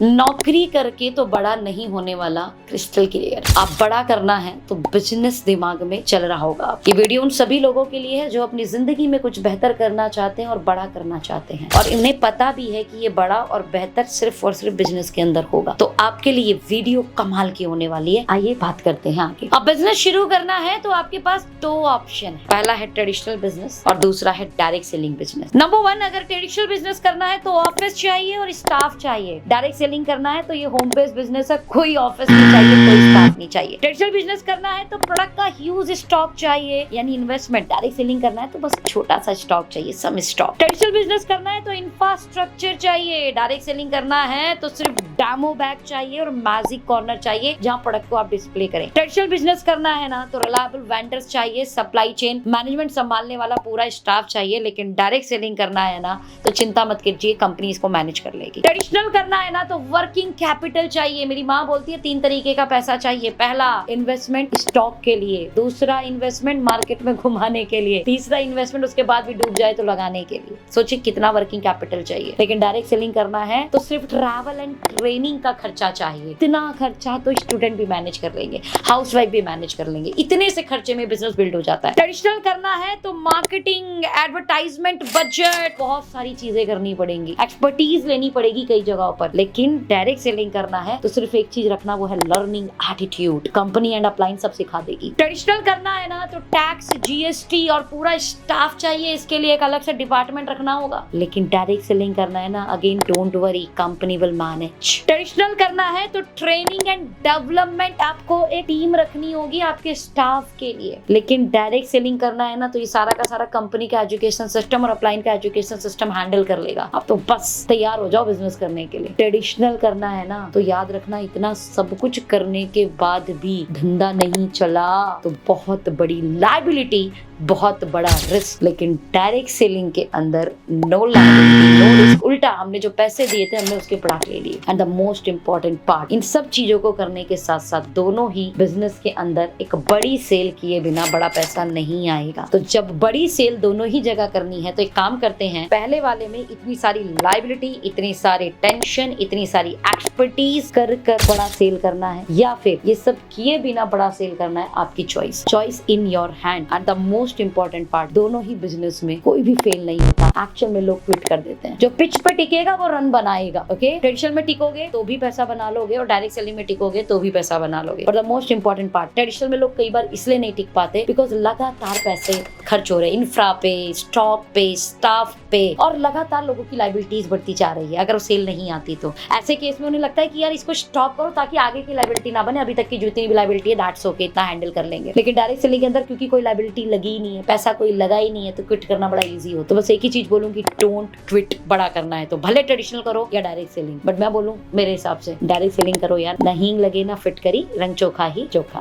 नौकरी करके तो बड़ा नहीं होने वाला क्रिस्टल क्लियर। आप बड़ा करना है तो बिजनेस दिमाग में चल रहा होगा। ये वीडियो उन सभी लोगों के लिए है जो अपनी जिंदगी में कुछ बेहतर करना चाहते हैं और बड़ा करना चाहते हैं, और इन्हें पता भी है कि ये बड़ा और बेहतर सिर्फ और सिर्फ बिजनेस के अंदर होगा। तो आपके लिए वीडियो कमाल की होने वाली है। आइए बात करते हैं आगे। अब बिजनेस शुरू करना है तो आपके पास दो ऑप्शन है। पहला है ट्रेडिशनल बिजनेस और दूसरा है डायरेक्ट सेलिंग बिजनेस। नंबर 1, अगर ट्रेडिशनल बिजनेस करना है तो ऑफिस चाहिए और स्टाफ चाहिए। डायरेक्ट सेलिंग करना है तो ये होम बेस्ड बिजनेस है, कोई ऑफिस नहीं चाहिए, कोई स्टाफ नहीं चाहिए। ट्रेडिशनल बिजनेस करना है तो प्रोडक्ट का ह्यूज स्टॉक चाहिए, यानी इन्वेस्टमेंट। डायरेक्ट सेलिंग करना है तो बस छोटा सा स्टॉक चाहिए, सम स्टॉक। ट्रेडिशनल बिजनेस करना है तो इंफ्रास्ट्रक्चर चाहिए। डायरेक्ट सेलिंग करना है तो सिर्फ डेमो बैग चाहिए और मैजिक कॉर्नर चाहिए जहां प्रोडक्ट को आप डिस्प्ले करें। ट्रेडिशनल बिजनेस करना है ना तो रिलायबल वेंडर्स चाहिए, सप्लाई चेन मैनेजमेंट संभालने वाला पूरा स्टाफ चाहिए। लेकिन डायरेक्ट सेलिंग करना है ना तो चिंता मत कीजिए, कंपनी इसको मैनेज कर लेगी। ट्रेडिशनल करना है ना तो वर्किंग कैपिटल चाहिए। मेरी माँ बोलती है 3 तरीके का पैसा चाहिए। पहला इन्वेस्टमेंट स्टॉक के लिए, दूसरा इन्वेस्टमेंट मार्केट में घुमाने के लिए, तीसरा इन्वेस्टमेंट उसके बाद भी डूब जाए तो लगाने के लिए। सोचिए कितना वर्किंग कैपिटल चाहिए। लेकिन डायरेक्ट सेलिंग करना है तो सिर्फ ट्रैवल एंड ट्रेनिंग का खर्चा चाहिए। इतना खर्चा तो स्टूडेंट भी मैनेज कर लेंगे, हाउसवाइफ भी मैनेज कर लेंगे। इतने से खर्चे में बिजनेस बिल्ड हो जाता है। ट्रेडिशनल करना है तो मार्केटिंग, एडवर्टाइजमेंट, बजट, बहुत सारी चीजें करनी पड़ेंगी, एक्सपर्टीज लेनी पड़ेगी कई जगहों पर। लेकिन डायरेक्ट सेलिंग करना है तो सिर्फ एक चीज रखना, वो है learning attitude. Company and upline सब सिखा देगी। ट्रेडिशनल करना है ना तो टैक्स, जीएसटी और पूरा स्टाफ चाहिए, इसके लिए एक अलग से डिपार्टमेंट रखना होगा। लेकिन डायरेक्ट सेलिंग करना है ना, again don't worry, company will manage. Traditional करना है तो ट्रेनिंग एंड डेवलपमेंट, आपको एक टीम रखनी होगी आपके स्टाफ के लिए। लेकिन डायरेक्ट सेलिंग करना है ना तो ये सारा का सारा कंपनी का एजुकेशन सिस्टम और अपलाइन का एजुकेशन सिस्टम हैंडल कर लेगा। आप तो बस तैयार हो जाओ बिजनेस करने के लिए। ट्रेडिशनल करना है ना तो याद रखना, इतना सब कुछ करने के बाद भी धंधा नहीं चला तो बहुत बड़ी लायबिलिटी, बहुत बड़ा रिस्क। लेकिन डायरेक्ट सेलिंग के अंदर नो लायबिलिटी, नो रिस्क। उल्टा हमने जो पैसे दिए थे हमने उसके प्रोडक्ट ले लिए। And the most important part, इन सब चीजों को करने के साथ साथ दोनों ही बिजनेस के अंदर एक बड़ी सेल किए बिना बड़ा पैसा नहीं आएगा। तो जब बड़ी सेल दोनों ही जगह करनी है तो एक काम करते हैं, पहले वाले में इतनी सारी लायबिलिटी, इतनी सारी टेंशन, इतनी सारी एक्सपर्टीज कर बड़ा सेल करना है, या फिर ये सब किए बिना बड़ा सेल करना है, आपकी choice in your hand. And the most important part, दोनों ही बिजनेस में कोई भी फेल नहीं होता। एक्चुअल में लोग क्विट कर देते हैं। जो पिच पर टिकेगा वो रन बनाएगा। ओके, ट्रेडिशनल में टिकोगे तो भी पैसा बना लोगे और डायरेक्ट सेलिंग में टिकोगे तो भी पैसा बना लोगे। और the most important part, traditional में लोग कई बार इसलिए नहीं टिक पाते बिकॉज लगातार पैसे खर्च हो रहे हैं, इंफ्रा पे, स्टॉक पे, स्टाफ पे, और लगातार लोगों की लायबिलिटीज बढ़ती जा रही है। अगर वो सेल नहीं आती तो ऐसे केस में उन्हें लगता है कि यार इसको स्टॉप करो ताकि आगे की लायबिलिटी ना बने, अभी तक की जितनी भी लायबिलिटी है दैट्स ओके, इतना हैंडल कर लेंगे। लेकिन डायरेक्ट सेलिंग के अंदर क्योंकि कोई लायबिलिटी लगी ही नहीं है, पैसा कोई लगा ही नहीं है, तो क्विट करना बड़ा इजी हो। तो बस एक ही चीज बोलूंगी, डोंट क्विट। बड़ा करना है तो भले ट्रेडिशनल करो या डायरेक्ट सेलिंग, बट मैं बोलूं मेरे हिसाब से डायरेक्ट सेलिंग करो यार। नहीं लगे ना फिट करी, रंग चोखा ही चोखा।